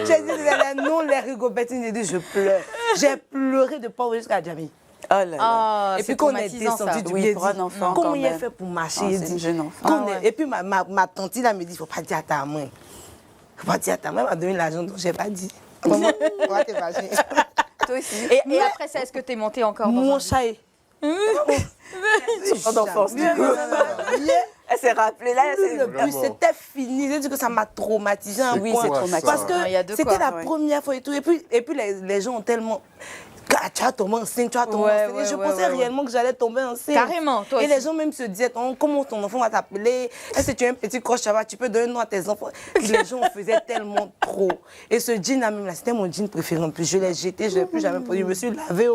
J'ai dit les noms, les rigobertines. J'ai dit, je pleure. J'ai pleuré de pauvre jusqu'à Djamé. Oh là là. Et puis qu'on est descendu du pied, pour un enfant. comment il a fait pour marcher? C'est un jeune enfant. Et puis ma tante là me dit, il ne faut pas dire à ta main. Il ne faut pas dire à ta main, elle m'a donné l'argent, donc je n'ai pas dit. Comment? Toi aussi. Et après ça, est-ce que tu es montée encore dans mon chat. d'enfance. Elle s'est rappelée là. C'était fini. J'ai dit que ça m'a traumatisé un point. C'est traumatisant. Parce que c'était la première fois et tout. Et puis les gens ont tellement... Tu as tombé enceinte, tu as tombé enceinte. Je pensais réellement que j'allais tomber enceinte. Carrément, toi et aussi. Les gens même se disaient, comment ton enfant va t'appeler? Est-ce que tu as un petit croche, tu peux donner un nom à tes enfants? Les gens faisaient tellement trop. Et ce jean là même là, c'était mon jean préféré en plus. Je l'ai jeté, je ne l'ai plus jamais produit. Je me suis lavé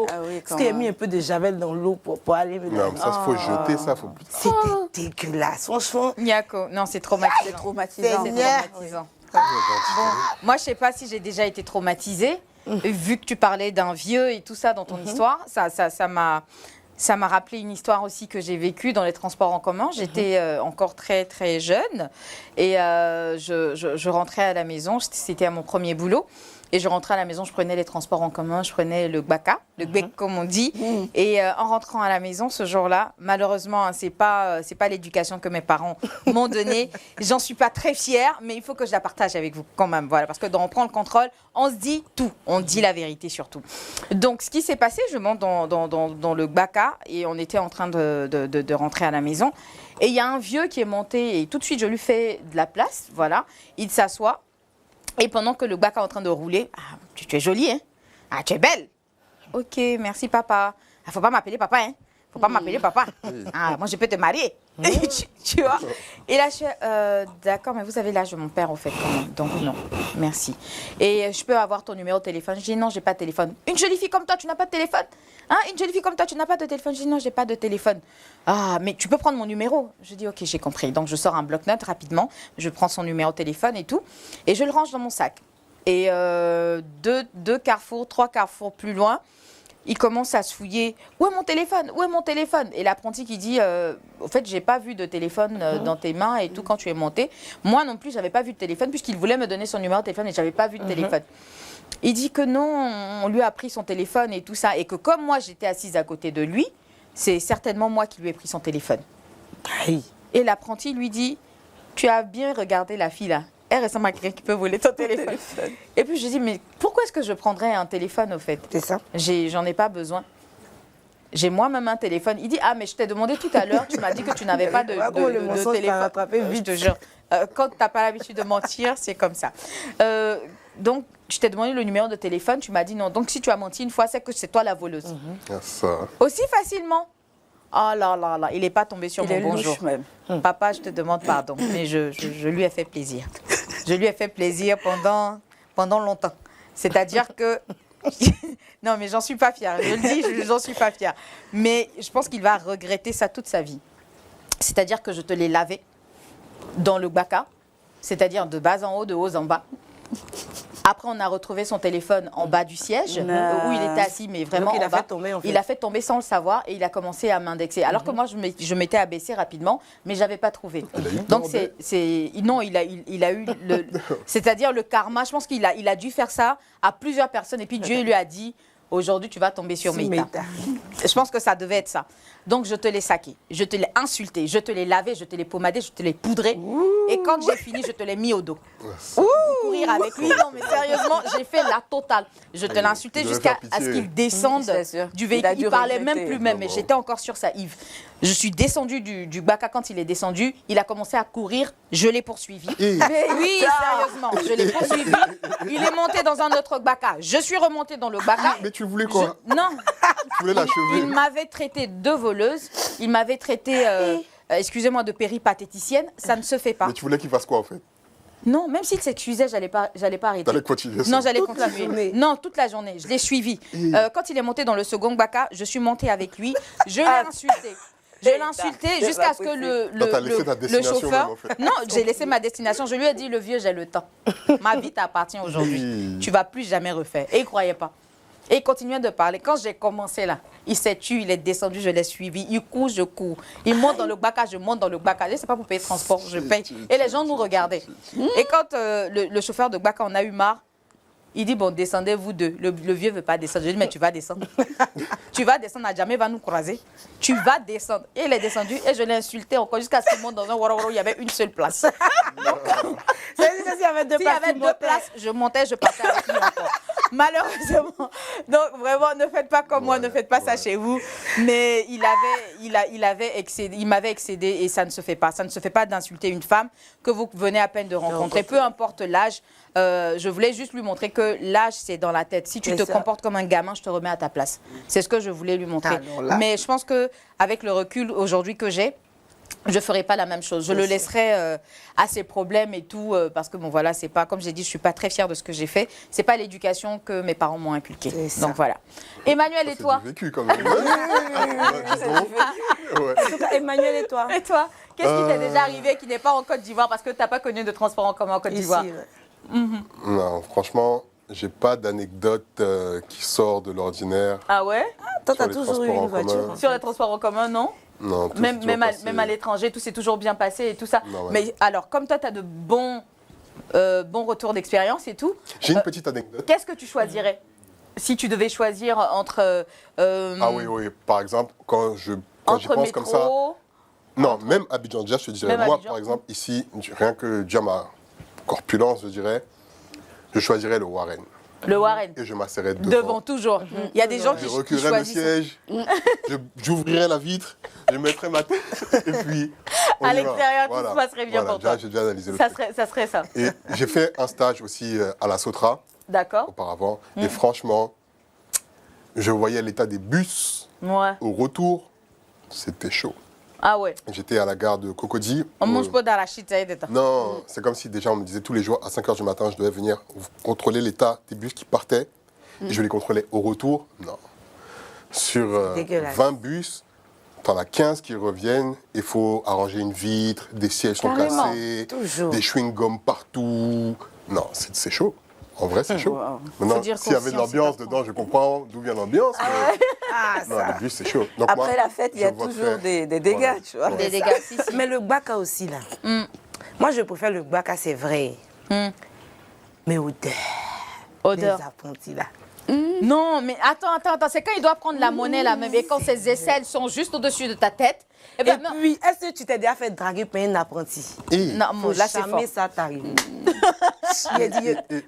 parce qu'il a mis un peu de javel dans l'eau pour aller me laver. Non, ça, il faut jeter ça. C'était dégueulasse, franchement. Niako, non, c'est traumatisant. C'est traumatisant. Bon, moi, je ne sais pas si j'ai déjà été traumatisée. Vu que tu parlais d'un vieux et tout ça dans ton histoire, ça m'a rappelé une histoire aussi que j'ai vécue dans les transports en commun. J'étais encore très, très jeune et je rentrais à la maison. C'était à mon premier boulot. Et je rentrais à la maison, je prenais les transports en commun, je prenais le gbaka, le gbek comme on dit. Et en rentrant à la maison ce jour-là, malheureusement, c'est pas l'éducation que mes parents m'ont donnée. J'en suis pas très fière, mais il faut que je la partage avec vous quand même. Voilà, parce que dans On prend le contrôle, on se dit tout, on dit la vérité surtout. Donc ce qui s'est passé, je monte dans le gbaka et on était en train de rentrer à la maison. Et il y a un vieux qui est monté et tout de suite je lui fais de la place, voilà. Il s'assoit. Et pendant que le gbaka est en train de rouler, tu es jolie, hein? Ah, tu es belle. Ok, merci papa. Il ne faut pas m'appeler papa, hein? Faut pas m'appeler papa. Moi, je peux te marier. Tu vois? Et là, je suis d'accord, mais vous avez l'âge de mon père, au fait, quand même. Donc, non, merci. Et je peux avoir ton numéro de téléphone? Je dis non, j'ai pas de téléphone. Une jolie fille comme toi, tu n'as pas de téléphone? Hein? Une jolie fille comme toi, tu n'as pas de téléphone? Je dis non, j'ai pas de téléphone. Ah, mais tu peux prendre mon numéro? Je dis ok, j'ai compris. Donc, je sors un bloc-notes rapidement. Je prends son numéro de téléphone et tout. Et je le range dans mon sac. Et deux carrefours, 3 carrefours plus loin, il commence à se fouiller. Où est mon téléphone? Où est mon téléphone? Et l'apprenti qui dit, au fait, j'ai pas vu de téléphone dans tes mains et tout quand tu es monté. Moi non plus, j'avais pas vu de téléphone puisqu'il voulait me donner son numéro de téléphone et j'avais pas vu de téléphone. Il dit que non, on lui a pris son téléphone et tout ça. Et que comme moi, j'étais assise à côté de lui, c'est certainement moi qui lui ai pris son téléphone. Et l'apprenti lui dit, tu as bien regardé la fille là. Elle ressemble à quelqu'un qui peut voler ton téléphone. Et puis je dis, mais pourquoi est-ce que je prendrais un téléphone au fait? C'est ça. J'en ai pas besoin. J'ai moi-même un téléphone. Il dit, ah mais je t'ai demandé tout à l'heure, tu m'as dit que tu n'avais pas de téléphone. Je te jure. Quand tu n'as pas l'habitude de mentir, c'est comme ça. Donc, je t'ai demandé le numéro de téléphone, tu m'as dit non. Donc, si tu as menti une fois, c'est que c'est toi la voleuse. Ça. Aussi facilement. Oh là là là, il n'est pas tombé sur Il mon est louche bonjour. même. Papa, je te demande pardon, mais je lui ai fait plaisir. Je lui ai fait plaisir pendant longtemps. C'est-à-dire que... non, mais j'en suis pas fière. Je le dis, j'en suis pas fière. Mais je pense qu'il va regretter ça toute sa vie. C'est-à-dire que je te l'ai lavé dans le baka, c'est-à-dire de bas en haut, de haut en bas. Après, on a retrouvé son téléphone en bas du siège, où il était assis, mais vraiment Donc, il en a bas. fait tomber, en fait. Il a fait tomber sans le savoir et il a commencé à m'indexer. Alors que moi, je m'étais abaissée rapidement, mais je n'avais pas trouvé. Donc, non, il a eu, c'est-à-dire le karma. Je pense qu'il a dû faire ça à plusieurs personnes. Et puis, Dieu lui a dit, aujourd'hui, tu vas tomber sur Meïta. Je pense que ça devait être ça. Donc, je te l'ai saqué, je te l'ai insulté, je te l'ai lavé, je te l'ai pommadé, je te l'ai poudré. Et quand j'ai fini, je te l'ai mis au dos. Courir avec lui. Non, mais sérieusement, j'ai fait la totale. Je te l'ai insulté jusqu'à ce qu'il descende du véhicule. Il ne parlait même plus même, mais j'étais encore sur ça, Yves. Je suis descendue du baka. Quand il est descendu, il a commencé à courir. Je l'ai poursuivi. Mais oui, sérieusement, je l'ai poursuivi. Il est monté dans un autre baka. Je suis remontée dans le baka. Mais tu voulais quoi? Non. Tu voulais l'achever. Il m'avait traité de voleuse. Il m'avait traité, excusez-moi, de péripatéticienne. Ça ne se fait pas. Mais tu voulais qu'il fasse quoi en fait? Non, même s'il s'excusait, j'allais pas arrêter. T'allais continuer ça? Non, j'allais Toute la continuer. journée. Non, toute la journée. Je l'ai suivi. Quand il est monté dans le second baka, je suis montée avec lui. Je l'ai insulté. Je l'ai insulté jusqu'à ce que t'as laissé ta le destination chauffeur... même, en fait. Non, j'ai laissé ma destination. Je lui ai dit, le vieux, j'ai le temps. Ma vie t'appartient aujourd'hui. Tu vas plus jamais refaire. Et il ne croyait pas. Et il continuait de parler. Quand j'ai commencé là, il s'est tué, il est descendu, je l'ai suivi. Il court, je cours. Il monte dans le baka, je monte dans le baka. Je sais pas pour payer le transport, je paye. Et les gens nous regardaient. Et quand le chauffeur de baka en a eu marre, il dit, bon, descendez vous deux. Le vieux ne veut pas descendre. Je dis, mais tu vas descendre. Tu vas descendre, Adjamé va nous croiser. Tu vas descendre. Et il est descendu et je l'ai insulté encore jusqu'à ce qu'il monte dans un waroro, il y avait une seule place. S'il y avait deux places, je montais, je partais avec lui encore. Malheureusement. Donc vraiment, ne faites pas comme moi, ne faites pas ça chez vous. Mais il m'avait excédé et ça ne se fait pas. Ça ne se fait pas d'insulter une femme que vous venez à peine de rencontrer, peu importe l'âge. Je voulais juste lui montrer que l'âge, c'est dans la tête. Si tu te comportes comme un gamin, je te remets à ta place. C'est ce que je voulais lui montrer. Mais je pense qu'avec le recul aujourd'hui que j'ai, je ne ferai pas la même chose. Je le laisserai à ses problèmes et tout, parce que bon voilà, c'est pas, comme j'ai dit, je ne suis pas très fière de ce que j'ai fait. Ce n'est pas l'éducation que mes parents m'ont inculquée. Donc voilà. Emmanuel, et toi? C'est vécu quand même. En tout cas, Emmanuel, et toi? Et toi? Qu'est-ce qui t'est déjà arrivé qui n'est pas en Côte d'Ivoire parce que tu n'as pas connu de transport en commun en Côte d'Ivoire? Non, franchement, j'ai pas d'anecdote qui sort de l'ordinaire. Ah ouais? Toi, tu as toujours eu une voiture. Sur les transports en commun, non? Non, même à l'étranger, tout s'est toujours bien passé et tout ça. Non, ouais. Mais alors, comme toi, tu as de bons retours d'expérience et tout. J'ai une petite anecdote. Qu'est-ce que tu choisirais si tu devais choisir entre... ah oui, par exemple, quand j'y pense métro, comme ça... Non, même Abidjan, déjà, je te dirais, même moi, Abidjan. par exemple, ici, rien que déjà ma corpulence, je dirais, je choisirais le Warren. Le Warren. Et je m'asserais Devant toujours. Il y a des gens je qui reculerais le siège, j'ouvrirais la vitre, je mettrais ma tête, et puis... à l'extérieur, tout se passerait bien pour toi. J'ai déjà analysé le ça truc. ça serait ça. Et j'ai fait un stage aussi à la Sotra, D'accord. auparavant, et franchement, je voyais l'état des bus Ouais. au retour, c'était chaud. Ah ouais. J'étais à la gare de Cocody. On mange pas d'arachide, ça y est. Non, c'est comme si déjà on me disait tous les jours à 5h du matin, je devais venir contrôler l'état des bus qui partaient. Et je les contrôlais au retour. Non. Sur 20 bus, t'en as 15 qui reviennent. Il faut arranger une vitre, des sièges sont cassés, des chewing-gums partout. Non, c'est chaud. En vrai, c'est chaud. Maintenant, s'il y avait de l'ambiance dedans, je comprends d'où vient l'ambiance. Non, le bus, c'est chaud. Donc, après la fête, il y a toujours des dégâts, voilà. tu vois. Des dégâts, si. Mais le baka aussi, là. Moi, je préfère le baka, c'est vrai. Mais odeur. Des apprentis, là. Non, mais attends. C'est quand il doit prendre la monnaie, là, même. Et quand ses aisselles sont juste au-dessus de ta tête. Et puis, est-ce que tu t'es déjà fait draguer par un apprenti? Non, Faut là, c'est fort. jamais ça t'arrive.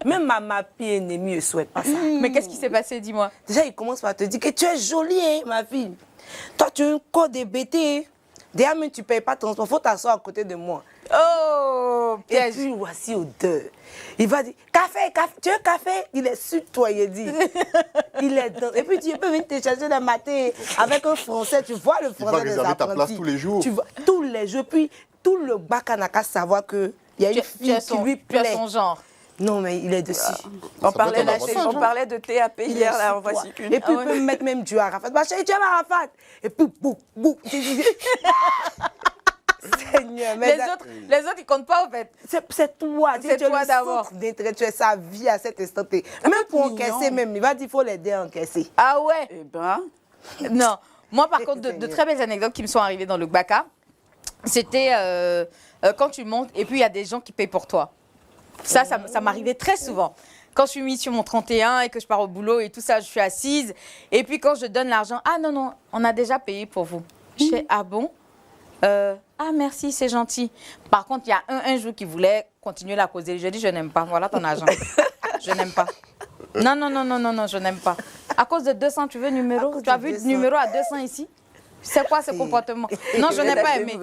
Même ma fille ennemie ne souhaite pas ça. Mais qu'est-ce qui s'est passé, dis-moi? Déjà, il commence par te dire que tu es jolie, hein, ma fille. Toi, tu es un corps de bêté. Déjà, même tu ne payes pas ton transport, il faut t'asseoir à côté de moi. Oh, Et piège. puis, voici odeur. Il va dire, café, tu veux café? Il est sur toi, il dit. Il est dans... Et puis, tu peux venir te chercher le matin avec un Français. Tu vois le Il va Français des réserver ta place apprentis. tous les jours. Tu vois, tous les jours. Puis, tout le Baka n'a qu'à savoir qu'il y a une fille qui lui Tu as plaît. son genre. Non, mais il est dessus. On peut parlait, être un avantage. on parlait de TAP Il hier, est là, sur en voici toi. qu'une. Et puis, il peut mettre même du Arafat. Ma chérie, tu aimes Arafat? Et puis, boum, boum. Seigneur, mais Les autres, ils comptent pas, en fait. c'est toi. C'est tu es toi le d'abord. centre d'intérêt, tu es sa vie à cet instant T. Même pour mignon. encaisser, même, il va dire qu'il faut l'aider à encaisser. Ah ouais. Eh ben, Non. Moi, par contre, de très belles anecdotes qui me sont arrivées dans le Baka, c'était quand tu montes et puis il y a des gens qui payent pour toi. Ça m'arrivait très souvent. Quand je suis mise sur mon 31 et que je pars au boulot et tout ça, je suis assise. Et puis quand je donne l'argent, ah non, on a déjà payé pour vous. Je fais, ah bon? Ah merci, c'est gentil. Par contre, il y a un jour qui voulait continuer la causerie. Je dis, je n'aime pas. Voilà ton argent. Je n'aime pas. Non, je n'aime pas. À cause de 200, tu veux numéro? Tu as vu le numéro à 200 ici? C'est quoi ce comportement? Non, je n'ai pas aimé.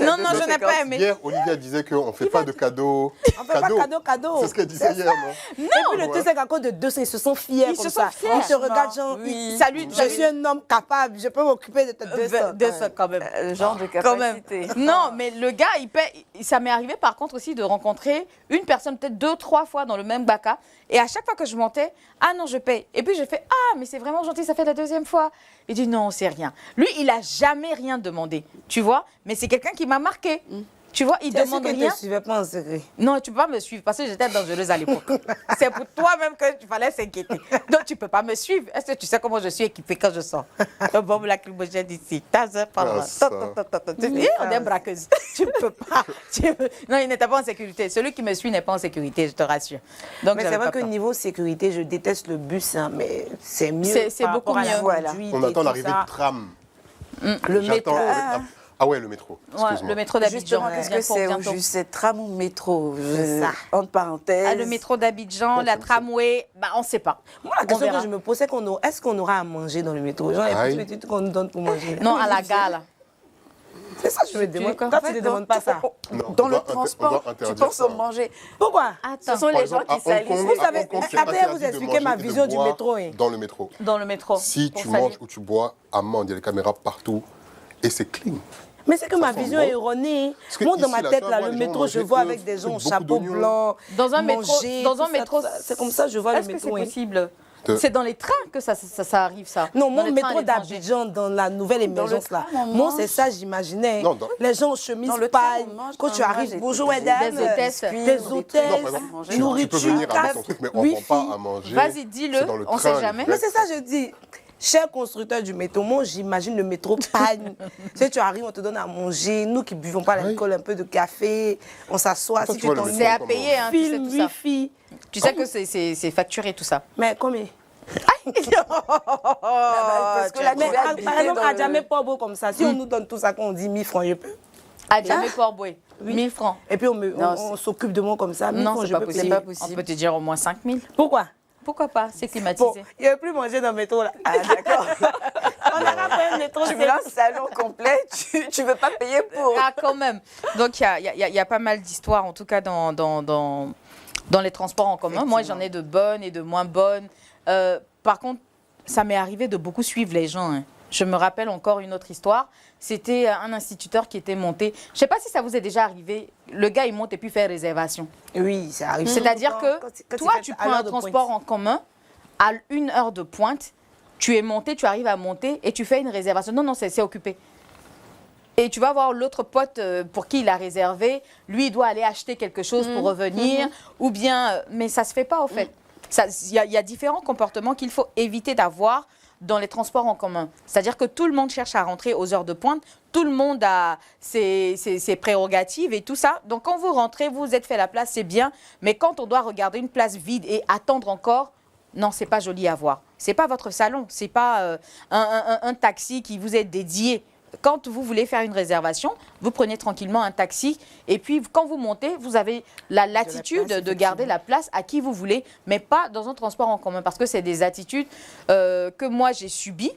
Non, je n'ai pas aimé. Hier, Olivia disait qu'on ne fait pas de cadeaux. On fait pas cadeau. C'est ce qu'elle disait hier, non? Et puis le truc, c'est qu'à cause de 200, ils se sont fiers Ils comme se ça. sont fiers. Ils te regardent, genre, Oui. je suis un homme capable, je peux m'occuper de tes 200. 200 quand même. genre de Quand même. capacité. Non, mais le gars, il paie. Ça m'est arrivé par contre aussi de rencontrer une personne peut-être 2-3 fois dans le même Baka. Et à chaque fois que je montais, ah non, je paye. Et puis je fais, ah, mais c'est vraiment gentil, ça fait la deuxième fois. Il dit, non, c'est rien. Lui, il a jamais rien demandé, tu vois. Mais c'est quelqu'un qui m'a marqué. Tu vois, il demande rien. Je ne te suivais pas en secret. Non, tu ne peux pas me suivre parce que j'étais dangereuse à l'époque. C'est pour toi-même qu'il fallait s'inquiéter. Donc, tu ne peux pas me suivre. Est-ce que tu sais comment je suis équipée quand je sors? Bon, la lacrymogène d'ici. On est braqueuse. Tu ne peux pas. Non, il n'était pas en sécurité. Celui qui me suit n'est pas en sécurité, je te rassure. Donc, mais c'est vrai que niveau sécurité, je déteste le bus, hein, mais c'est mieux. C'est beaucoup mieux. Voilà. On attend l'arrivée de tram. Le métro. Ah ouais, le métro. Ouais, le métro d'Abidjan. Justement, qu'est-ce que c'est au juste? C'est tram ou métro? Entre parenthèses. Ah, le métro d'Abidjan, la tramway, on ne sait pas. Moi, la question que je me pose, c'est est-ce qu'on aura à manger dans le métro? Genre, les petits trucs qu'on nous donne pour manger. Non, à la gare, là. C'est ça que je me demande. Toi, tu ne demandes pas ça. Dans le transport, tu penses au manger. Pourquoi? Ce sont les gens qui salissent. Vous savez, après, vous expliquez ma vision du métro. Dans le métro. Dans le métro. Si tu manges ou tu bois, amende, il y a les caméras partout et c'est clean. Mais c'est que ma vision est erronée. Moi, dans ma tête, là, le métro, je vois avec des gens au chapeau blanc. Dans un métro, c'est comme ça que je vois le métro. Est-ce que c'est possible? C'est dans les trains que ça arrive, ça. Non, mon métro d'Abidjan, dans la nouvelle émergence, là. Moi, c'est ça, j'imaginais. Les gens en chemise paille. Quand tu arrives, bonjour, mesdames. Des hôtesses. Des hôtesses. Nourriture. Tu peux venir avec ton truc, mais on ne vend pas à manger. Vas-y, dis-le, on ne sait jamais. Mais c'est ça, je dis. Cher constructeur du métro, moi j'imagine le métro pagne. Tu sais, tu arrives, on te donne à manger. Nous qui buvons pas l'alcool, un peu de café, on s'asoit. Si tu t'ennuies, c'est à payer, hein, tu sais tout ça. Wifi. Tu sais que c'est facturé tout ça. Mais combien? Parce que la par exemple, à jamais pas beau comme ça. Si on nous donne tout ça, qu'on dit 1000 francs, je peux. À jamais Port-Boué, 1000 francs. Et puis on s'occupe de moi comme ça. Non, c'est pas possible. On peut te dire au moins 5000. Pourquoi? Pourquoi pas? C'est climatisé. Bon, il ne veut plus manger dans le métro là. Ah d'accord. On aura pas un métro. Tu veux un salon complet, tu ne veux pas payer pour. Ah quand même. Donc il y a pas mal d'histoires, en tout cas dans les transports en commun. Moi j'en ai de bonnes et de moins bonnes. Par contre, ça m'est arrivé de beaucoup suivre les gens. Hein. Je me rappelle encore une autre histoire. C'était un instituteur qui était monté. Je ne sais pas si ça vous est déjà arrivé. Le gars, il monte et puis fait réservation. Oui, ça arrive. C'est-à-dire que toi, tu prends un transport en commun à 1 heure de pointe. Tu es monté, tu arrives à monter et tu fais une réservation. Non, c'est occupé. Et tu vas voir l'autre pote pour qui il a réservé. Lui, il doit aller acheter quelque chose pour revenir. Ou bien, mais ça ne se fait pas, au fait. Il y a différents comportements qu'il faut éviter d'avoir dans les transports en commun. C'est-à-dire que tout le monde cherche à rentrer aux heures de pointe, tout le monde a ses prérogatives et tout ça. Donc quand vous rentrez, vous êtes fait la place, c'est bien. Mais quand on doit regarder une place vide et attendre encore, non, c'est pas joli à voir. C'est pas votre salon, c'est pas un taxi qui vous est dédié. Quand vous voulez faire une réservation, vous prenez tranquillement un taxi et puis quand vous montez, vous avez la latitude de garder la place à qui vous voulez, mais pas dans un transport en commun parce que c'est des attitudes que moi j'ai subies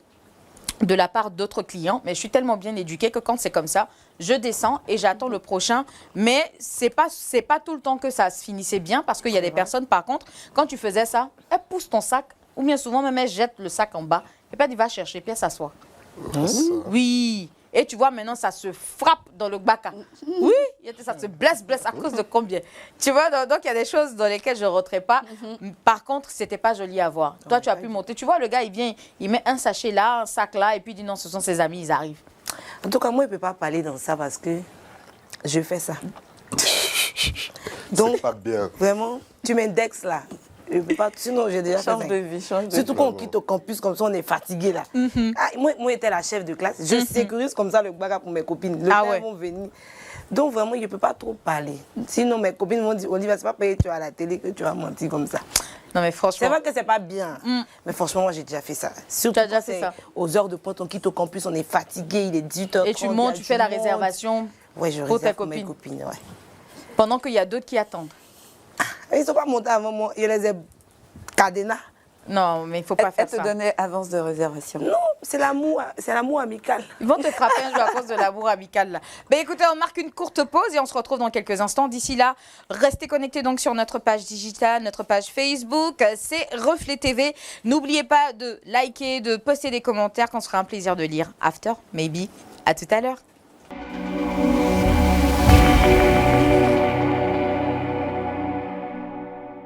de la part d'autres clients, mais je suis tellement bien éduquée que quand c'est comme ça, je descends et j'attends le prochain. Mais c'est pas tout le temps que ça se finissait bien, parce qu'il y a des personnes, par contre, quand tu faisais ça, elles poussent ton sac, ou bien souvent même elles jettent le sac en bas, et puis elle va chercher, puis elle s'assoit. Oui. Et tu vois, maintenant, ça se frappe dans le baka. Oui, ça se blesse à cause de combien. Tu vois, donc il y a des choses dans lesquelles je ne rentrais pas. Par contre, ce n'était pas joli à voir. Toi, tu as pu monter. Tu vois, le gars, il vient, il met un sachet là, un sac là, et puis il dit non, ce sont ses amis, ils arrivent. En tout cas, moi, je ne peux pas parler dans ça parce que je fais ça. Donc, pas bien. Vraiment, tu m'indexes là. Je peux pas, sinon, j'ai déjà change fait de vie, change de vie. Surtout quand on quitte au campus, comme ça, on est fatigué là. Moi, j'étais la chef de classe. Je sécurise comme ça le bagarre pour mes copines. Les gars vont venir. Donc, vraiment, je ne peux pas trop parler. Sinon, mes copines m'ont dit, Olivier, c'est pas parce que tu es à la télé que tu vas mentir comme ça. Non, mais franchement. C'est vrai que c'est pas bien. Mais franchement, moi, j'ai déjà fait ça. Surtout déjà fait ça. Aux heures de pointe, on quitte au campus, on est fatigué, il est 18h30. Et tu montes, tu fais la réservation pour tes copines. Mes copines, ouais. Pendant qu'il y a d'autres qui attendent. Ils ne sont pas montés avant moi. Je les ai cadenas. Non, mais il ne faut pas faire ça. Elle te donnait avance de réservation. Non, c'est l'amour amical. Ils vont te frapper un jour à cause de l'amour amical. Là. Ben, écoutez, on marque une courte pause et on se retrouve dans quelques instants. D'ici là, restez connectés donc sur notre page digitale, notre page Facebook. C'est Reflet TV. N'oubliez pas de liker, de poster des commentaires, qu'on sera un plaisir de lire. After, maybe. À tout à l'heure.